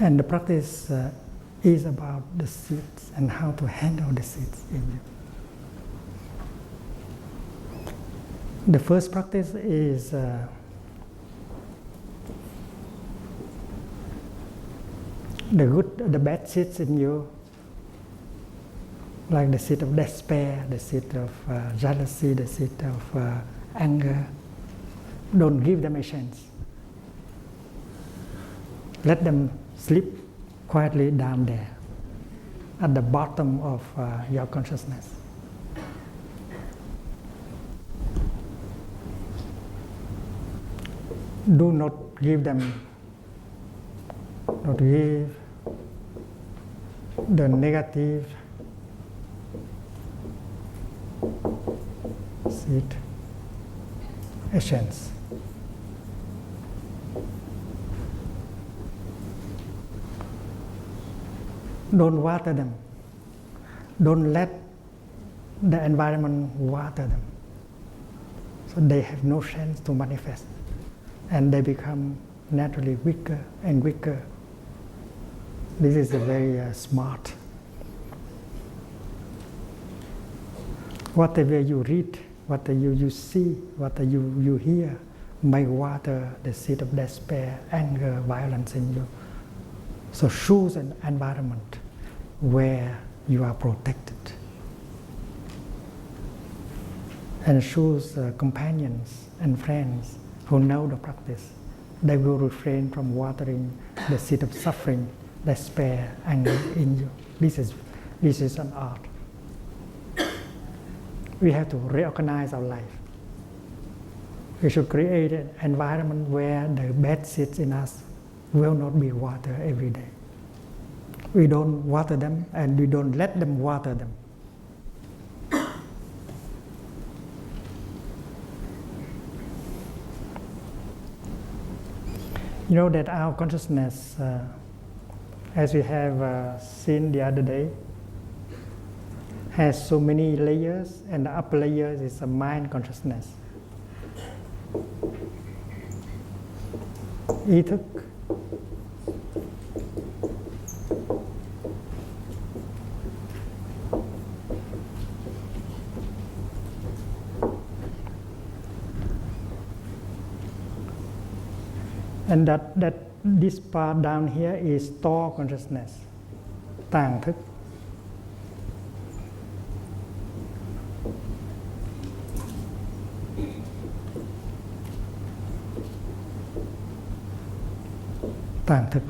And the practice is about the seeds and how to handle the seeds in you. The first practice is the good, the bad seeds in you, like the seed of despair, the seed of jealousy, the seed of anger. Don't give them a chance. Let them sleep quietly down there, at the bottom of your consciousness. Do not give them, not give the negative seed a chance. Don't water them. Don't let the environment water them. So they have no chance to manifest. And they become naturally weaker and weaker. This is a very smart. Whatever you read, whatever you see, whatever you hear, may water the seed of despair, anger, violence in you. So choose an environment where you are protected. And choose companions and friends who know the practice. They will refrain from watering the seed of suffering, despair, anger in you. This is an art. We have to reorganize our life. We should create an environment where the bad seeds in us will not be watered every day. We don't water them and we don't let them water them. You know that our consciousness, as we have seen the other day, has so many layers, and the upper layers is a mind consciousness. Ý thức. And that this part down here is store consciousness, tàng thức. Tàng thức.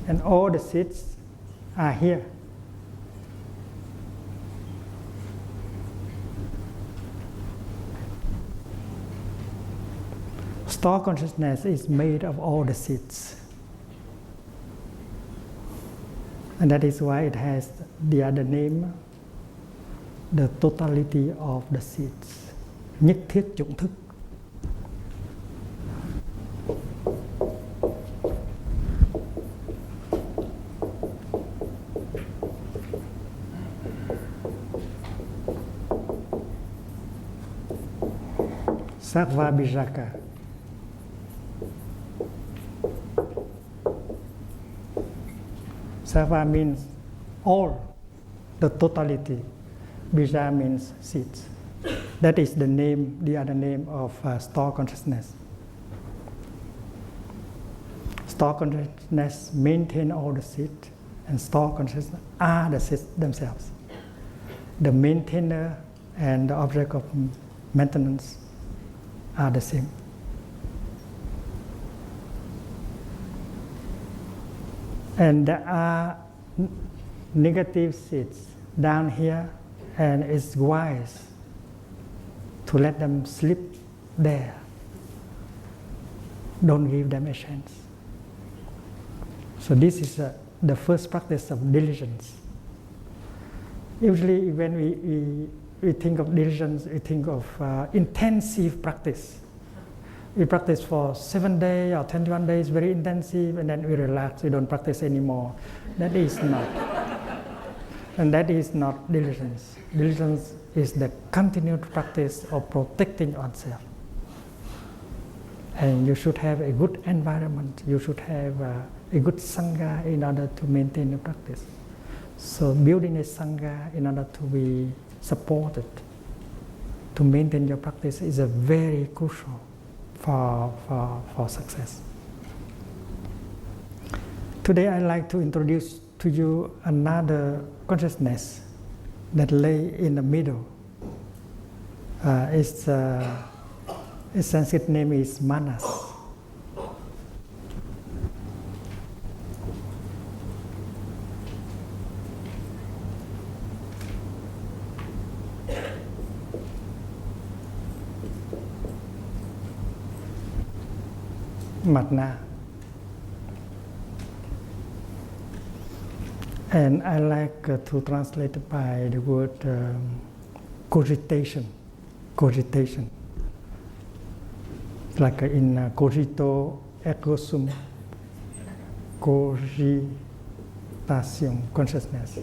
And all the seeds are here. Store consciousness is made of all the seeds. And that is why it has the other name, the totality of the seeds. Nhất thiết chủng thức. Sarva Bijaka. Sarva means all, the totality. Bija means seeds. That is the name, the other name of store consciousness. Store consciousness maintain all the seeds, and store consciousness are the seeds themselves. The maintainer and the object of maintenance are the same. And there are negative seeds down here, and it's wise to let them sleep there. Don't give them a chance. So this is the first practice of diligence. Usually when we think of diligence, we think of intensive practice. We practice for 7 days or 21 days, very intensive, and then we relax, we don't practice anymore. That is not. And that is not diligence. Diligence is the continued practice of protecting oneself. And you should have a good environment. You should have a a good sangha in order to maintain the practice. So building a sangha in order to be supported, to maintain your practice is a very crucial for success. Today I'd like to introduce to you another consciousness that lay in the middle. Its Sanskrit name is manas. Matna. And I like to translate it by the word cogitation. Cogitation. Like in cogito ergo sum, cogitation, consciousness.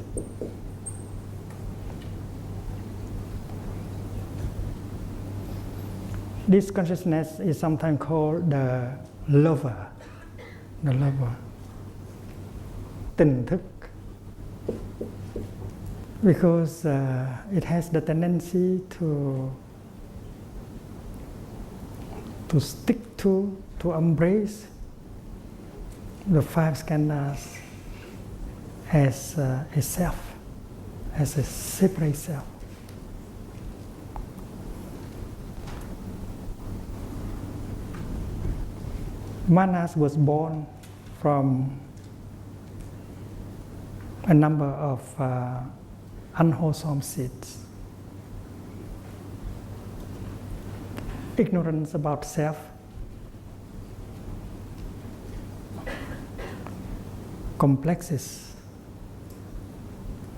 This consciousness is sometimes called the lover. The lover. Tỉnh thức. Because it has the tendency to stick to embrace the five skandhas as a self, as a separate self. Manas was born from a number of unwholesome seeds. Ignorance about self, complexes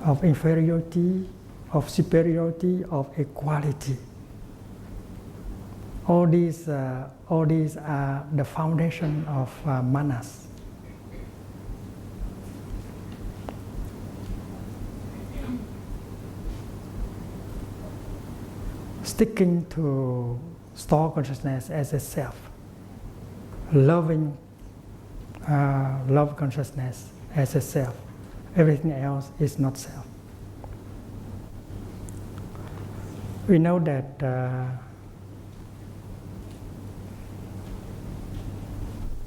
of inferiority, of superiority, of equality. All these are the foundation of manas. Sticking to store consciousness as a self, loving love consciousness as a self. Everything else is not self. We know that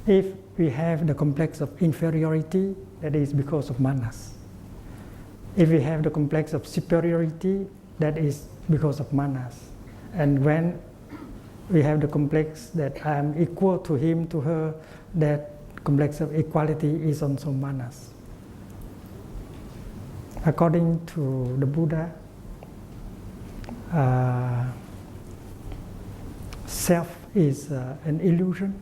if we have the complex of inferiority, that is because of manas. If we have the complex of superiority, that is because of manas. And when we have the complex that I am equal to him, to her, that complex of equality is also manas. According to the Buddha, self is an illusion.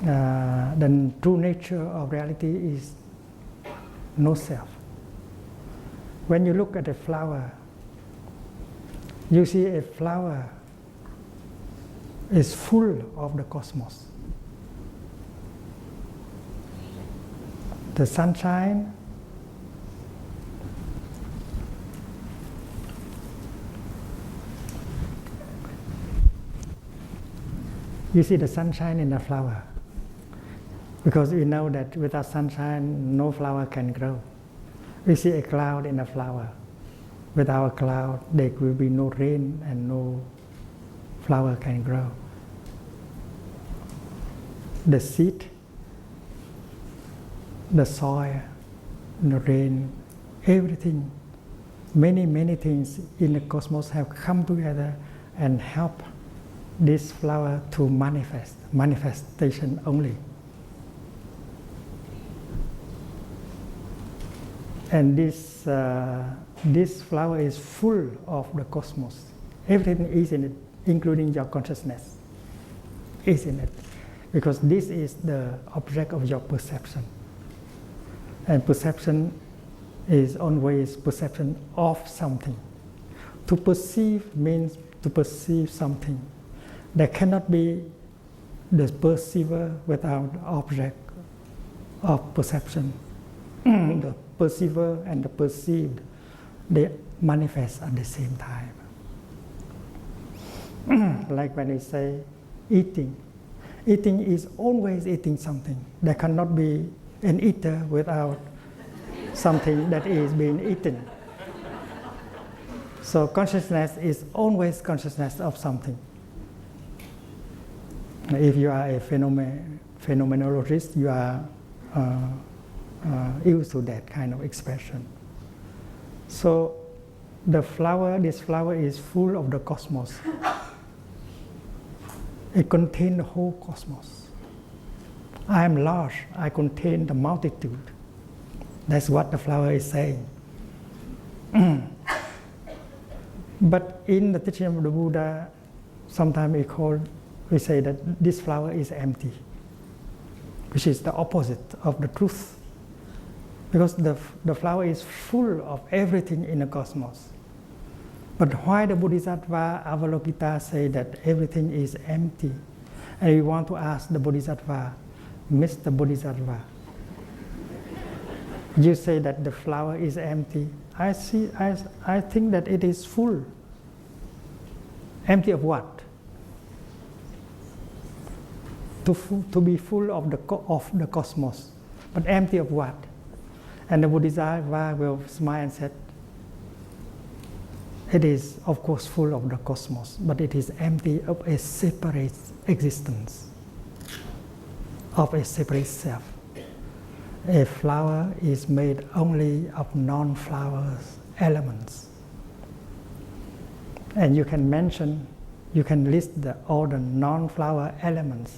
The true nature of reality is no self. When you look at a flower, you see a flower is full of the cosmos. The sunshine you see the sunshine in the flower, because we know that without sunshine no flower can grow. We see a cloud in a flower. Without a cloud, there will be no rain and no flower can grow. The seed, the soil, the rain, everything, many things in the cosmos have come together and help this flower to manifestation only. And this flower is full of the cosmos. Everything is in it, including your consciousness is in it. Because this is the object of your perception. And perception is always perception of something. To perceive means to perceive something. There cannot be the perceiver without the object of perception. The perceiver and the perceived, they manifest at the same time. Like when we say eating, Eating is always eating something. There cannot be an eater without something that is being eaten. So consciousness is always consciousness of something. If you are a phenomenologist, you are used to that kind of expression. So this flower is full of the cosmos. It contains the whole cosmos. I am large, I contain the multitude. That's what the flower is saying. But in the teaching of the Buddha, sometimes we say that this flower is empty, which is the opposite of the truth. Because the flower is full of everything in the cosmos. But why the Bodhisattva Avalokita say that everything is empty? And we want to ask the Bodhisattva, Mr. Bodhisattva, you say that the flower is empty. I think that it is full. Empty of what? To be full of the cosmos. But empty of what? And the Bodhisattva will smile and said, it is of course full of the cosmos, but it is empty of a separate existence, of a separate self. A flower is made only of non-flower elements. And you can list all the non-flower elements.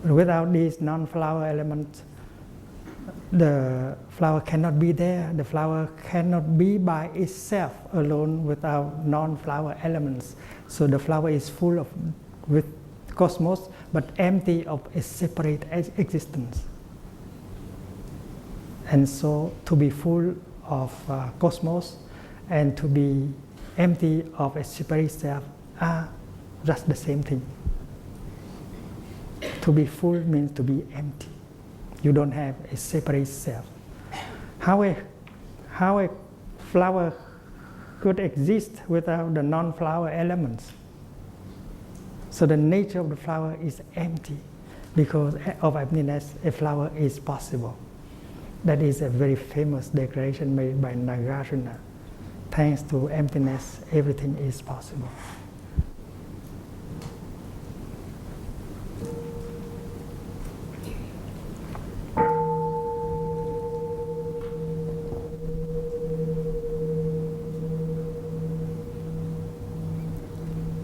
But without these non-flower elements, the flower cannot be there. The flower cannot be by itself alone without non-flower elements. So the flower is full with cosmos, but empty of a separate existence. And so to be full of cosmos and to be empty of a separate self are just the same thing. To be full means to be empty. You don't have a separate self. How a flower could exist without the non-flower elements? So the nature of the flower is empty. Because of emptiness, a flower is possible. That is a very famous declaration made by Nagarjuna. Thanks to emptiness, everything is possible.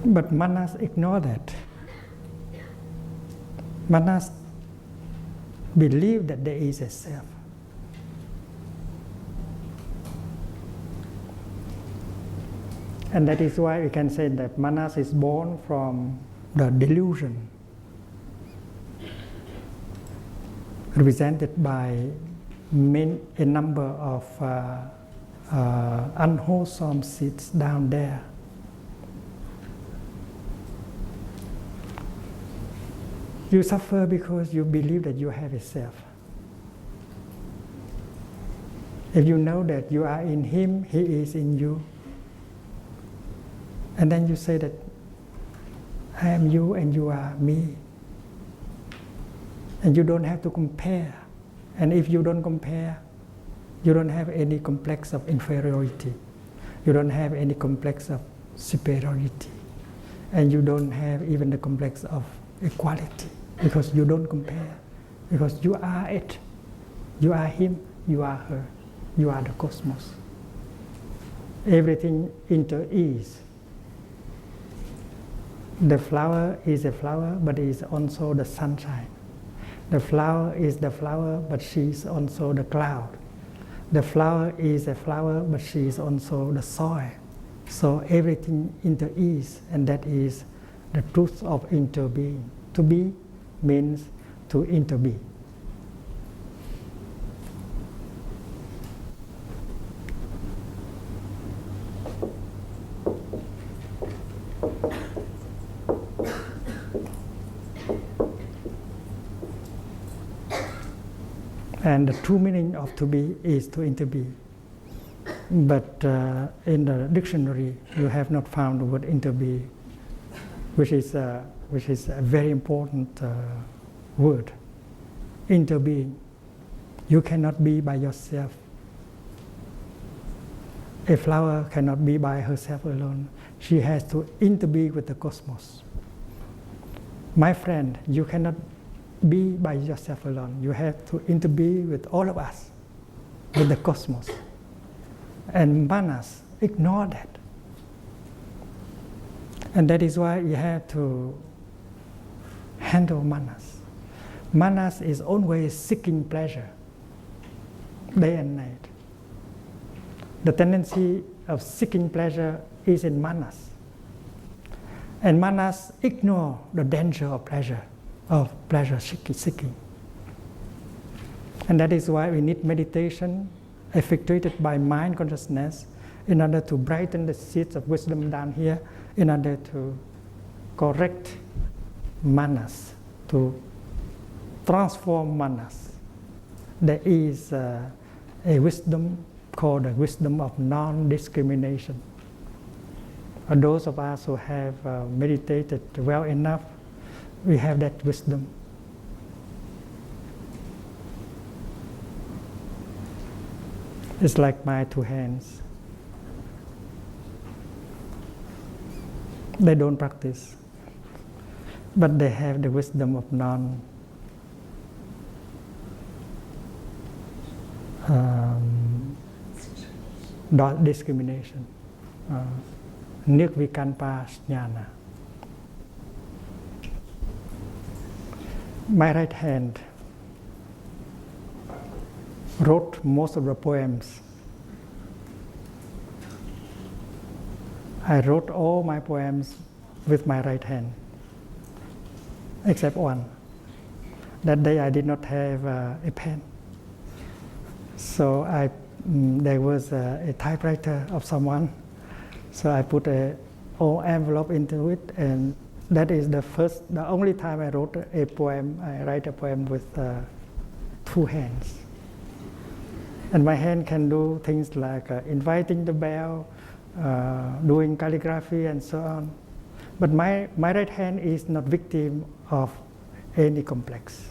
But manas ignore that. Manas believe that there is a self. And that is why we can say that manas is born from the delusion, represented by a number of unwholesome seeds down there. You suffer because you believe that you have a self. If you know that you are in him, he is in you, and then you say that I am you and you are me, and you don't have to compare. And if you don't compare, you don't have any complex of inferiority. You don't have any complex of superiority. And you don't have even the complex of equality, because you don't compare, because you are it. You are him, you are her, you are the cosmos. Everything inter-ease. The flower is a flower, but is also the sunshine. The flower is the flower, but she is also the cloud. The flower is a flower, but she is also the soil. So everything inter-ease, and that is the truth of interbeing. To be means to interbe. And the true meaning of to be is to interbe. But in the dictionary, you have not found the word interbe which is a very important word, interbeing. You cannot be by yourself. A flower cannot be by herself alone. She has to interbe with the cosmos. My friend, you cannot be by yourself alone. You have to interbe with all of us, with the cosmos. And manas ignore that. And that is why you have to handle manas. Manas is always seeking pleasure, day and night. The tendency of seeking pleasure is in manas. And manas ignore the danger of pleasure seeking. And that is why we need meditation effectuated by mind consciousness in order to brighten the seeds of wisdom down here, in order to correct manas, to transform manas. There is a wisdom called the wisdom of non-discrimination. Those of us who have meditated well enough, we have that wisdom. It's like my two hands. They don't practice, but they have the wisdom of non-discrimination. Nirvikalpa jnana. My right hand wrote most of the poems. I wrote all my poems with my right hand, except one. That day I did not have a pen. So there was a typewriter of someone. So I put an old envelope into it, and that is the only time I wrote a poem. I write a poem with two hands. And my hand can do things like inviting the bell, doing calligraphy and so on. But my right hand is not victim of any complex.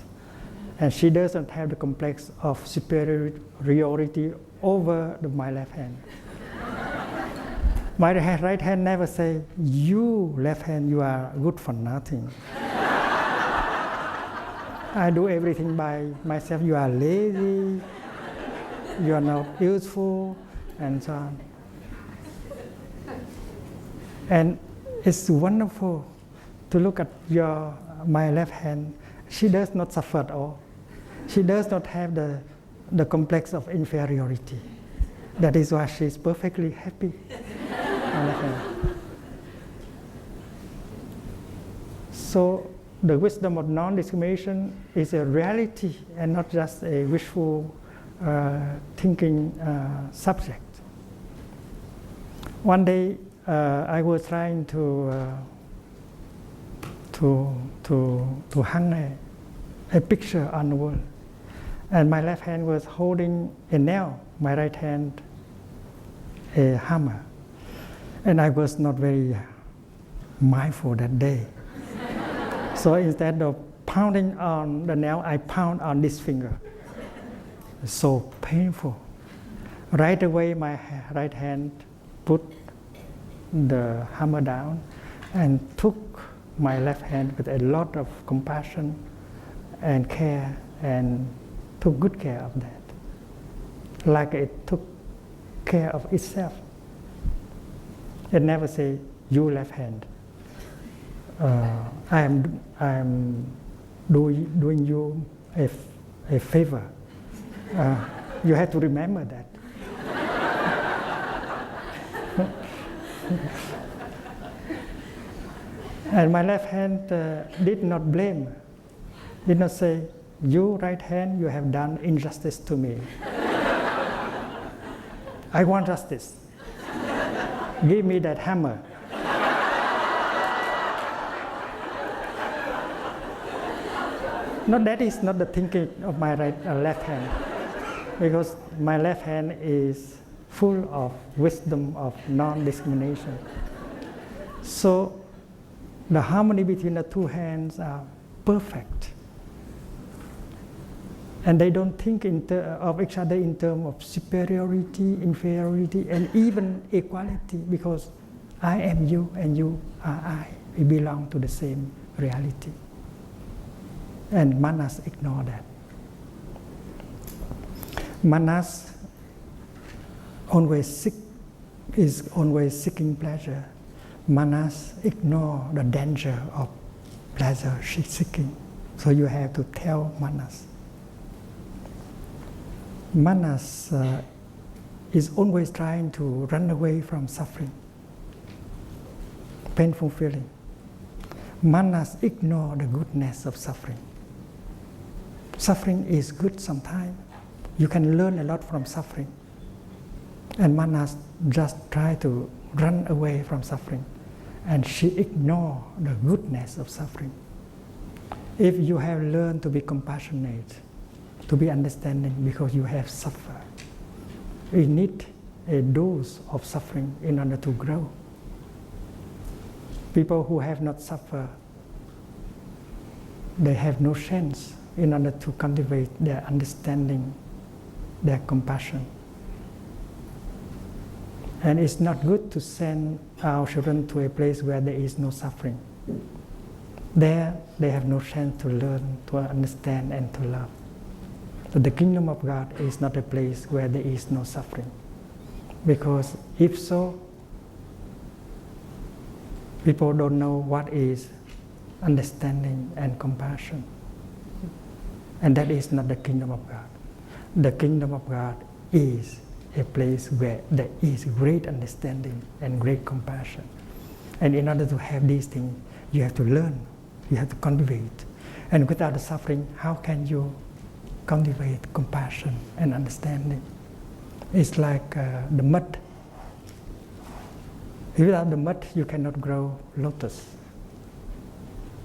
And she doesn't have the complex of superiority over my left hand. My right hand never say, you left hand, you are good for nothing. I do everything by myself. You are lazy, you are not useful, and so on. And it's wonderful to look at my left hand. She does not suffer at all. She does not have the complex of inferiority. That is why she is perfectly happy. So the wisdom of non-discrimination is a reality and not just a wishful thinking subject. One day I was trying to hang a picture on the wall, and my left hand was holding a nail, my right hand a hammer. And I was not very mindful that day. So instead of pounding on the nail, I pound on this finger. It's so painful. Right away, my right hand put the hammer down and took my left hand with a lot of compassion and care, and took good care of that, like it took care of itself. It never say, you left hand. I am doing you a favor. You have to remember that. And my left hand did not blame, did not say, you right hand, you have done injustice to me. I want justice. Give me that hammer. No, that is not the thinking of my left hand, because my left hand is full of wisdom of non-discrimination. So The harmony between the two hands are perfect. And they don't think of each other in terms of superiority, inferiority, and even equality, because I am you and you are I. We belong to the same reality. And manas ignore that. Manas is always seeking pleasure. Manas ignore the danger of pleasure seeking. So you have to tell Manas. Manas is always trying to run away from suffering, painful feeling. Manas ignore the goodness of suffering. Suffering is good sometimes. You can learn a lot from suffering. And Manas just try to run away from suffering. And she ignore the goodness of suffering. If you have learned to be compassionate, to be understanding because you have suffered, we need a dose of suffering in order to grow. People who have not suffered, they have no chance in order to cultivate their understanding, their compassion. And it's not good to send our children to a place where there is no suffering. There, they have no chance to learn, to understand, and to love. So the kingdom of God is not a place where there is no suffering. Because if so, people don't know what is understanding and compassion. And that is not the kingdom of God. The kingdom of God is a place where there is great understanding and great compassion. And in order to have these things, you have to learn, you have to cultivate. And without the suffering, how can you cultivate compassion and understanding? It's like the mud. Without the mud, you cannot grow lotus.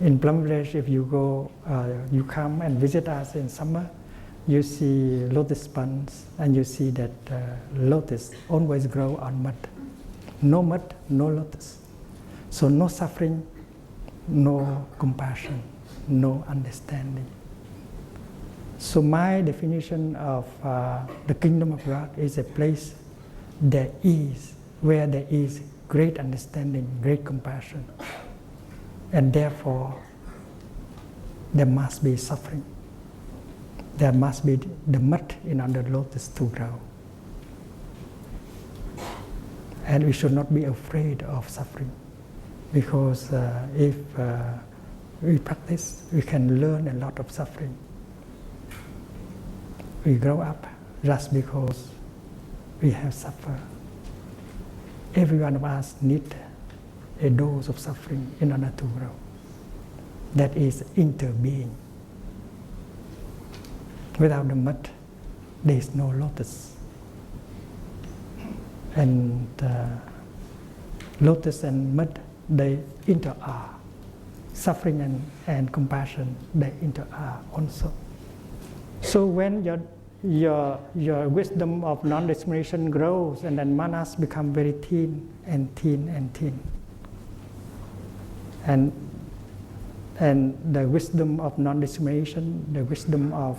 In Plum Village, if you go, you come and visit us in summer, you see lotus ponds, and you see that lotus always grow on mud. No mud, no lotus. So no suffering, no compassion, no understanding. So my definition of the kingdom of God is a place where there is great understanding, great compassion. And therefore, there must be suffering. There must be the mud in order the lotus to grow. And we should not be afraid of suffering, because if we practice, we can learn a lot of suffering. We grow up just because we have suffered. Every one of us needs a dose of suffering in order to grow. That is interbeing. Without the mud, there is no lotus. And lotus and mud, they inter-are. Suffering and compassion, they inter-are also. So when your wisdom of non-discrimination grows, and then manas become very thin and thin and thin. And the wisdom of non-discrimination, the wisdom of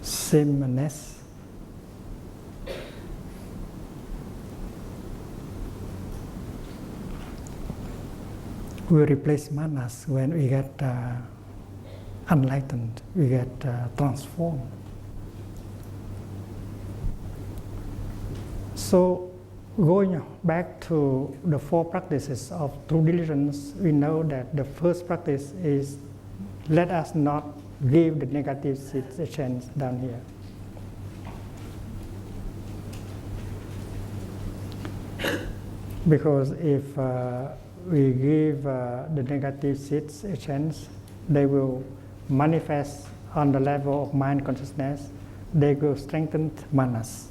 sameness, we replace manas when we get enlightened, we get transformed. So going back to the 4 practices of true diligence, we know that the first practice is let us not give the negative seeds a chance down here. Because if we give the negative seeds a chance, they will manifest on the level of mind consciousness. They will strengthen manas.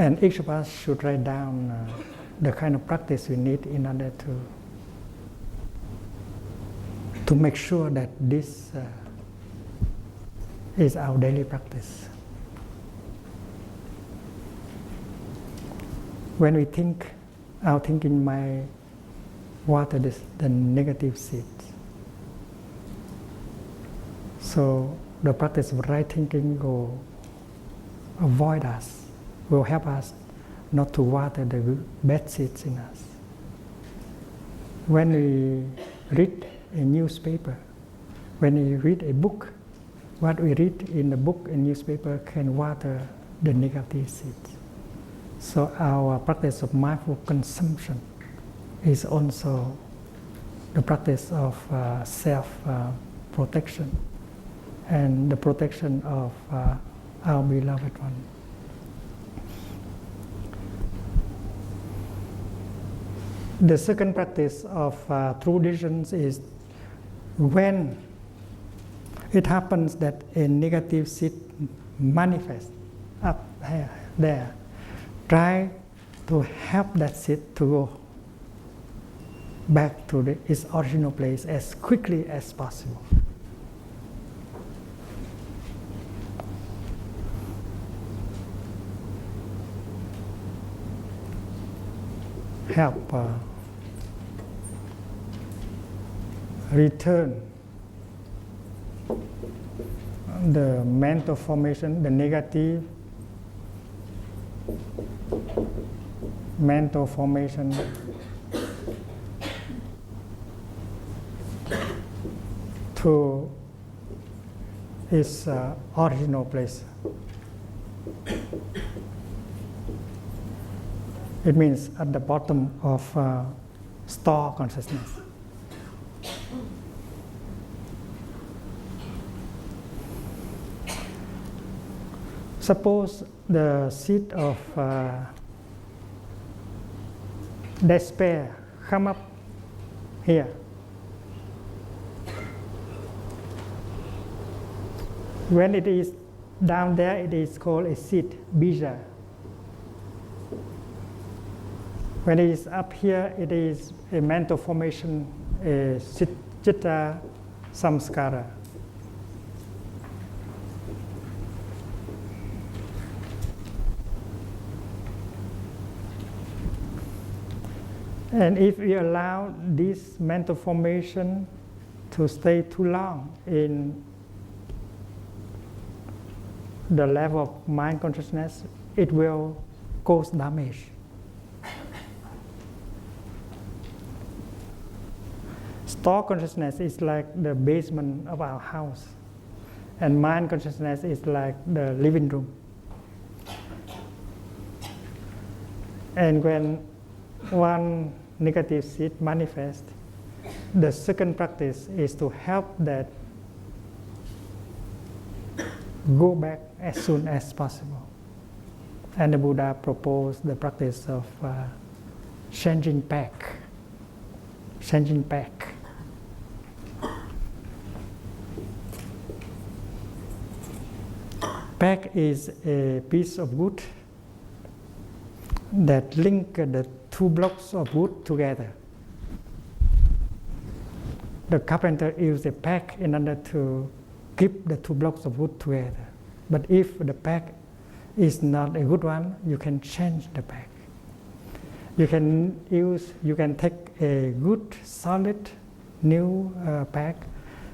And each of us should write down the kind of practice we need in order to make sure that this is our daily practice. When we think, our thinking might water the negative seeds. So the practice of right thinking will avoid us, will help us not to water the bad seeds in us. When we read a newspaper, when we read a book, what we read in the book and newspaper can water the negative seeds. So our practice of mindful consumption is also the practice of self-protection and the protection of our beloved one. The second practice of true diligence is when it happens that a negative seed manifests up there, try to help that seed to go back to its original place as quickly as possible. Help return the mental formation, the negative mental formation to its original place. It means at the bottom of store consciousness. Suppose the seed of despair come up here. When it is down there, it is called a seed, bija. When it is up here, it is a mental formation, a citta samskara. And if we allow this mental formation to stay too long in the level of mind consciousness, it will cause damage. Store consciousness is like the basement of our house, and mind consciousness is like the living room. And when one negative seed manifests, the second practice is to help that go back as soon as possible. And the Buddha proposed the practice of changing back. Changing back. Pack is a piece of wood that link the two blocks of wood together. The carpenter used a pack in order to keep the two blocks of wood together. But if the pack is not a good one, you can change the pack. You can take a good, solid, new pack.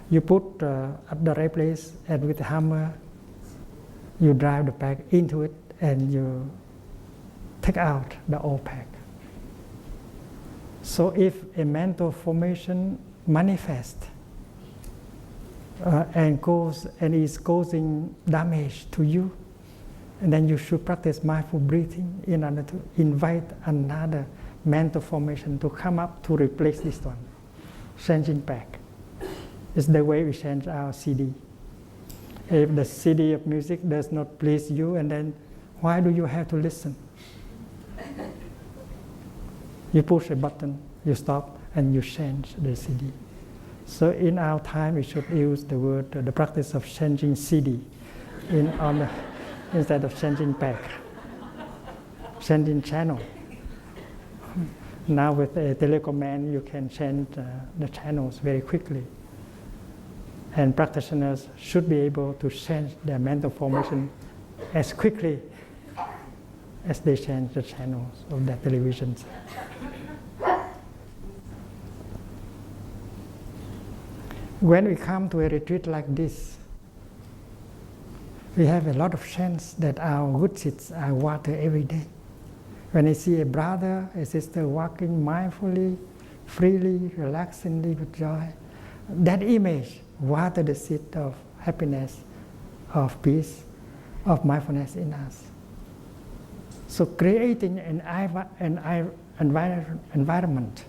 You put at the right place, and with a hammer, you drive the pack into it, and you take out the old pack. So if a mental formation manifests and is causing damage to you, and then you should practice mindful breathing in order to invite another mental formation to come up to replace this one. Changing back. It's the way we change our CD. If the CD of music does not please you, and then why do you have to listen? You push a button, you stop, and you change the CD. So in our time, we should use the word, the practice of changing CD instead of changing pack. changing channel. Now with a telecommand, you can change the channels very quickly. And practitioners should be able to change their mental formation as quickly as they change the channels of their televisions. When we come to a retreat like this, we have a lot of chance that our good seeds are watered every day. When I see a brother, a sister walking mindfully, freely, relaxingly with joy, that image water the seed of happiness, of peace, of mindfulness in us. So creating an environment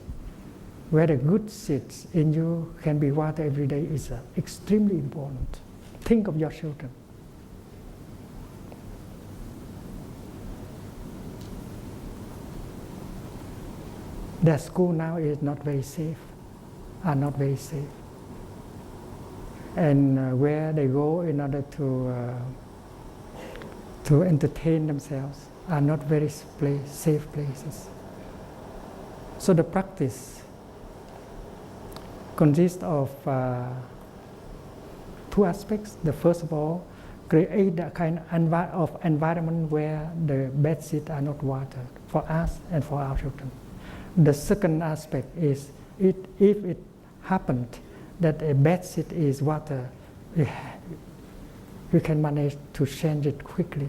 where the good seeds in you can be watered every day is extremely important. Think of your children. Their school now is not very safe, are not very safe. And where they go in order to entertain themselves are not very safe places. So the practice consists of two aspects. The first of all, create a kind of environment where the bad seeds are not watered for us and for our children. The second aspect is if it happened that a bad seed is watered, you can manage to change it quickly.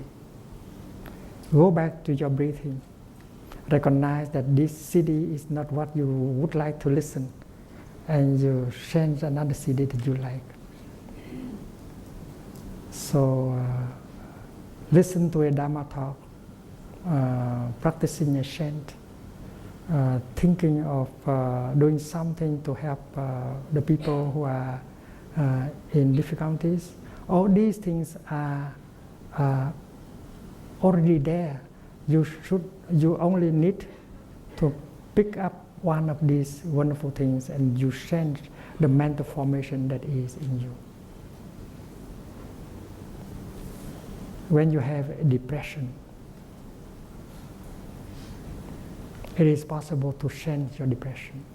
Go back to your breathing. Recognize that this CD is not what you would like to listen, and you change another CD that you like. So listen to a Dharma talk, practicing a chant, thinking of doing something to help the people who are in difficulties. All these things are already there. You only need to pick up one of these wonderful things and you change the mental formation that is in you. When you have a depression, it is possible to change your depression.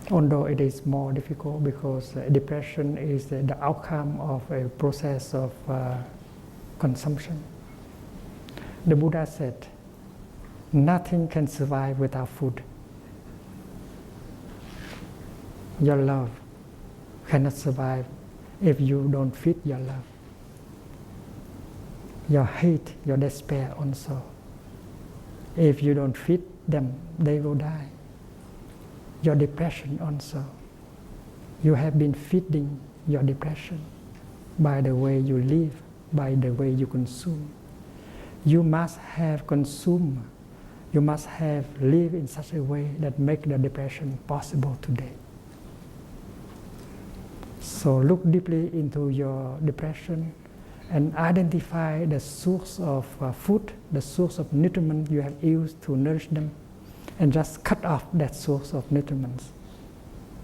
Although it is more difficult because depression is the outcome of a process of consumption. The Buddha said, nothing can survive without food. Your love cannot survive if you don't feed your love. Your hate, your despair also. If you don't feed them, they will die. Your depression also. You have been feeding your depression by the way you live, by the way you consume. You must have consumed, you must have lived in such a way that make the depression possible today. So look deeply into your depression and identify the source of food, the source of nutriment you have used to nourish them, and just cut off that source of nutriments.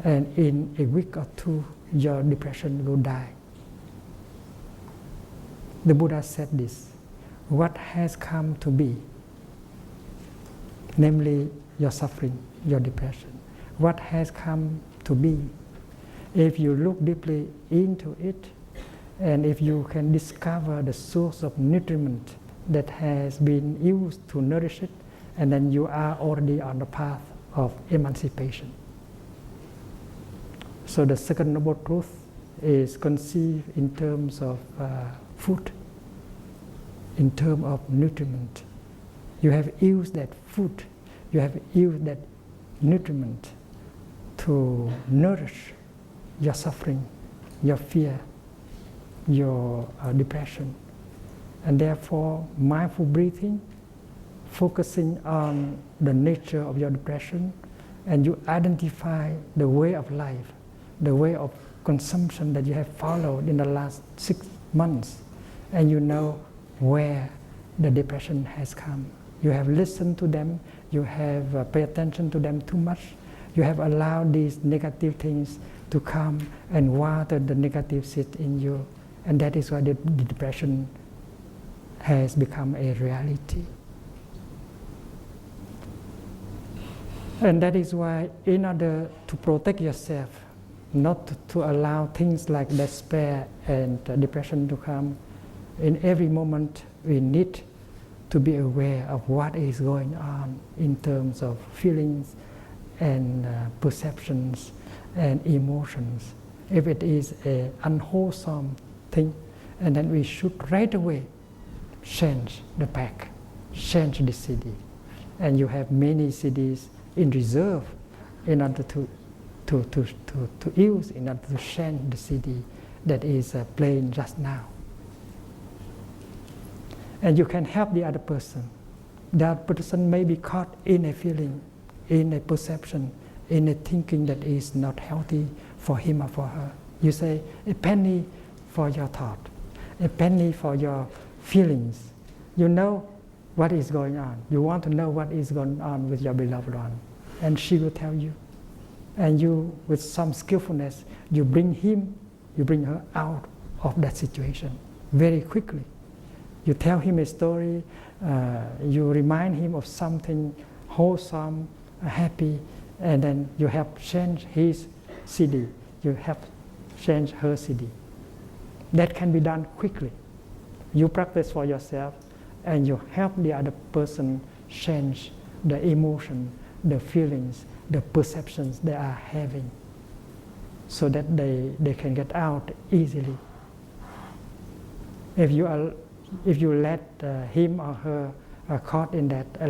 And in a week or two, your depression will die. The Buddha said this, what has come to be, namely your suffering, your depression, what has come to be, if you look deeply into it, and if you can discover the source of nutriment that has been used to nourish it, and then you are already on the path of emancipation. So the second noble truth is conceived in terms of food, in terms of nutriment. You have used that food, you have used that nutriment to nourish your suffering, your fear, your depression. And therefore, mindful breathing, focusing on the nature of your depression, and you identify the way of life, the way of consumption that you have followed in the last 6 months, and you know where the depression has come. You have listened to them, you have paid attention to them too much, you have allowed these negative things to come and water the negative seed in you, and that is why the depression has become a reality. And that is why, in order to protect yourself, not to allow things like despair and depression to come, in every moment we need to be aware of what is going on in terms of feelings and perceptions and emotions. If it is an unwholesome thing, and then we should right away change the pack, change the CD. And you have many CDs in reserve in order to use, in order to change the CD that is playing just now. And you can help the other person. The other person may be caught in a feeling, in a perception, in a thinking that is not healthy for him or for her. You say, a penny for your thought, a penny for your feelings. You know what is going on. You want to know what is going on with your beloved one. And she will tell you. And you, with some skillfulness, you bring him, you bring her out of that situation very quickly. You tell him a story, you remind him of something wholesome, happy, and then you help change his CD. You help change her CD. That can be done quickly. You practice for yourself, and you help the other person change the emotion, the feelings, the perceptions they are having, so that they can get out easily. If you let him or her caught in that for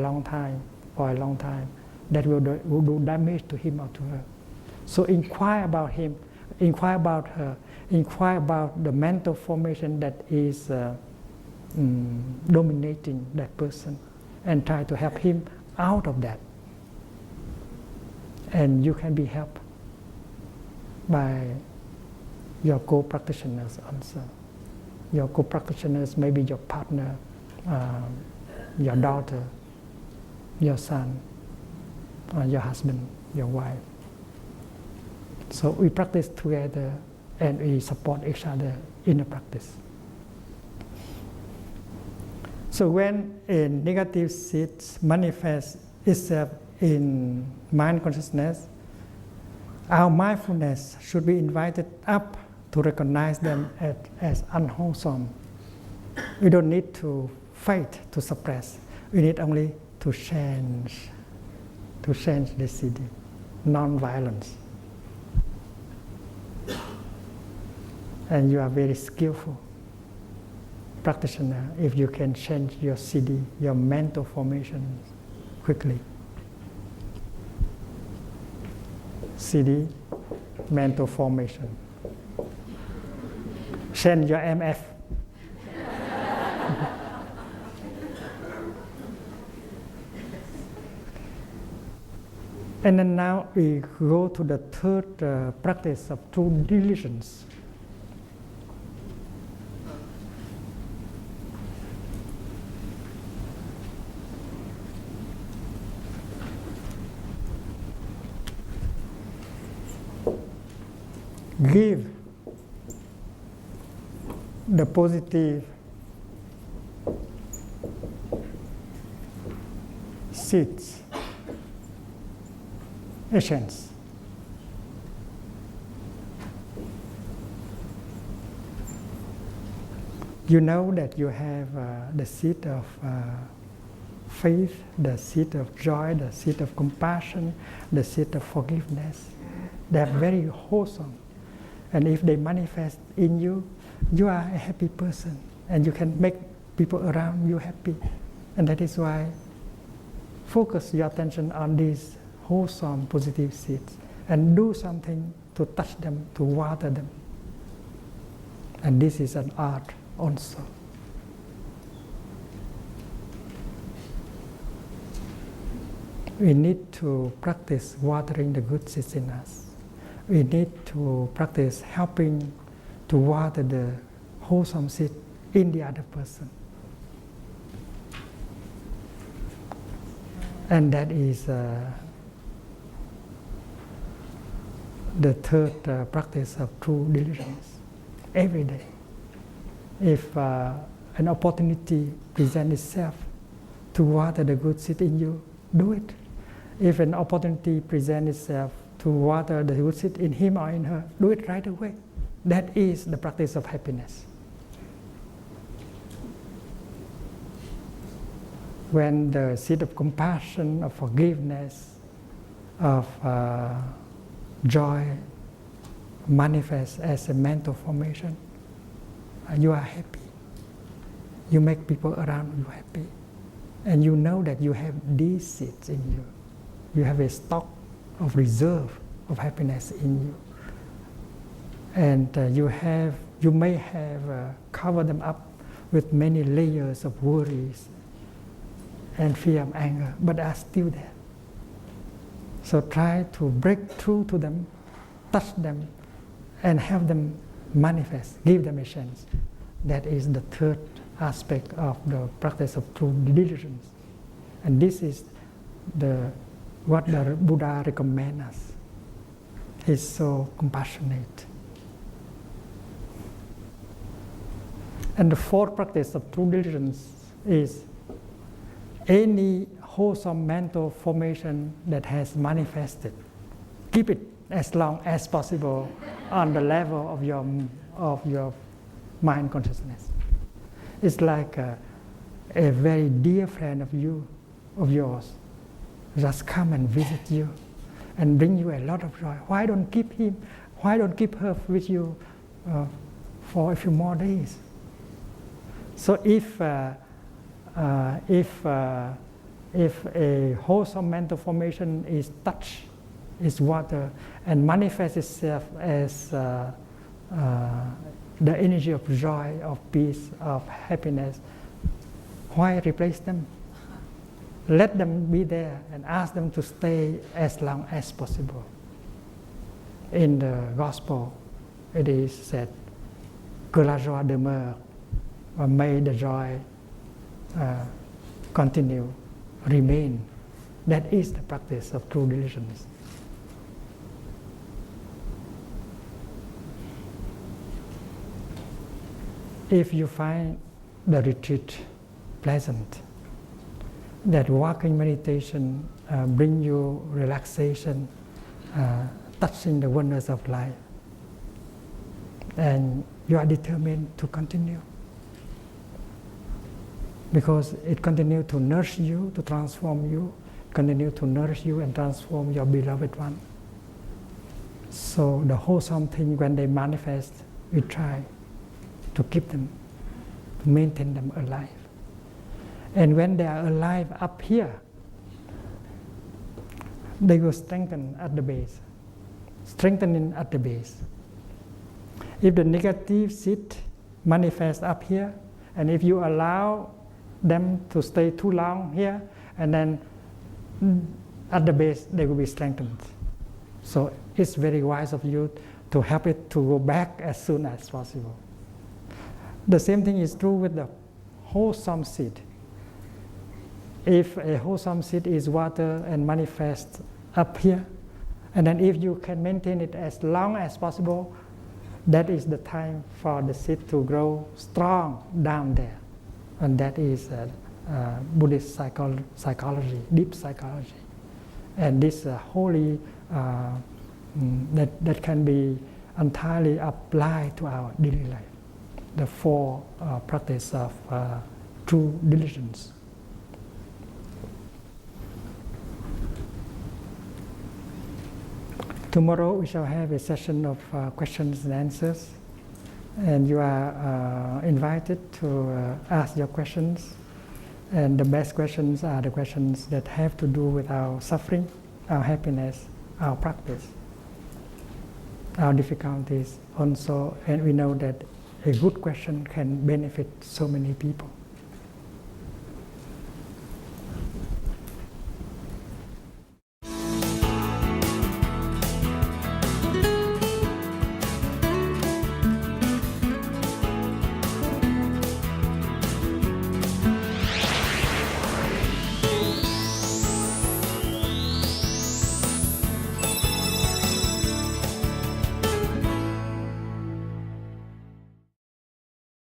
a long time, that will do damage to him or to her. So inquire about him, inquire about her, inquire about the mental formation that is dominating that person, and try to help him out of that. And you can be helped by your co-practitioners also. Your co-practitioners may be your partner, your daughter, your son, your husband, your wife. So we practice together and we support each other in the practice. So when a negative seed manifests itself in mind consciousness, our mindfulness should be invited up to recognize them as unwholesome. We don't need to fight, to suppress. We need only to change the CD, non-violence. And you are very skillful practitioner if you can change your CD, your mental formation quickly. CD, mental formation. Change your MF. And then now we go to the third practice of true diligence. Give the positive seeds a chance. You know that you have the seed of faith, the seed of joy, the seed of compassion, the seed of forgiveness. They are very wholesome. And if they manifest in you, you are a happy person. And you can make people around you happy. And that is why focus your attention on these wholesome, positive seeds. And do something to touch them, to water them. And this is an art also. We need to practice watering the good seeds in us. We need to practice helping to water the wholesome seed in the other person. And that is the third practice of true diligence. Every day. If an opportunity presents itself to water the good seed in you, do it. If an opportunity presents itself to water the good seed in him or in her, do it right away. That is the practice of happiness. When the seed of compassion, of forgiveness, of joy manifests as a mental formation, you are happy. You make people around you happy. And you know that you have these seeds in you. You have a stock of reserve of happiness in you. And you may have covered them up with many layers of worries and fear and anger, but are still there. So try to break through to them, touch them, and have them manifest, give them a chance. That is the third aspect of the practice of true diligence. And this is what the Buddha recommends us. He's so compassionate. And the fourth practice of true diligence is any wholesome mental formation that has manifested, keep it as long as possible on the level of your mind consciousness. It's like a very dear friend of yours, just come and visit you and bring you a lot of joy. Why don't keep him? Why don't keep her with you for a few more days? So if a wholesome mental formation is touch, is water, and manifests itself as the energy of joy, of peace, of happiness, why replace them? Let them be there and ask them to stay as long as possible. In the Gospel, it is said, que la joie demeure, or may the joy continue, remain. That is the practice of true diligence. If you find the retreat pleasant, that walking meditation bring you relaxation, touching the wonders of life, and you are determined to continue, because it continues to nourish you, to transform you, continue to nourish you and transform your beloved one. So the wholesome thing, when they manifest, we try to keep them, to maintain them alive. And when they are alive up here, they will strengthen at the base, strengthening at the base. If the negative seed manifests up here, and if you allow them to stay too long here, and then at the base they will be strengthened. So it's very wise of you to help it to go back as soon as possible. The same thing is true with the wholesome seed. If a wholesome seed is water and manifests up here, and then if you can maintain it as long as possible, that is the time for the seed to grow strong down there. And that is Buddhist psychology, deep psychology. And this holy, that can be entirely applied to our daily life. The four practice of true diligence. Tomorrow we shall have a session of questions and answers, and you are invited to ask your questions. And the best questions are the questions that have to do with our suffering, our happiness, our practice, our difficulties also. And we know that a good question can benefit so many people.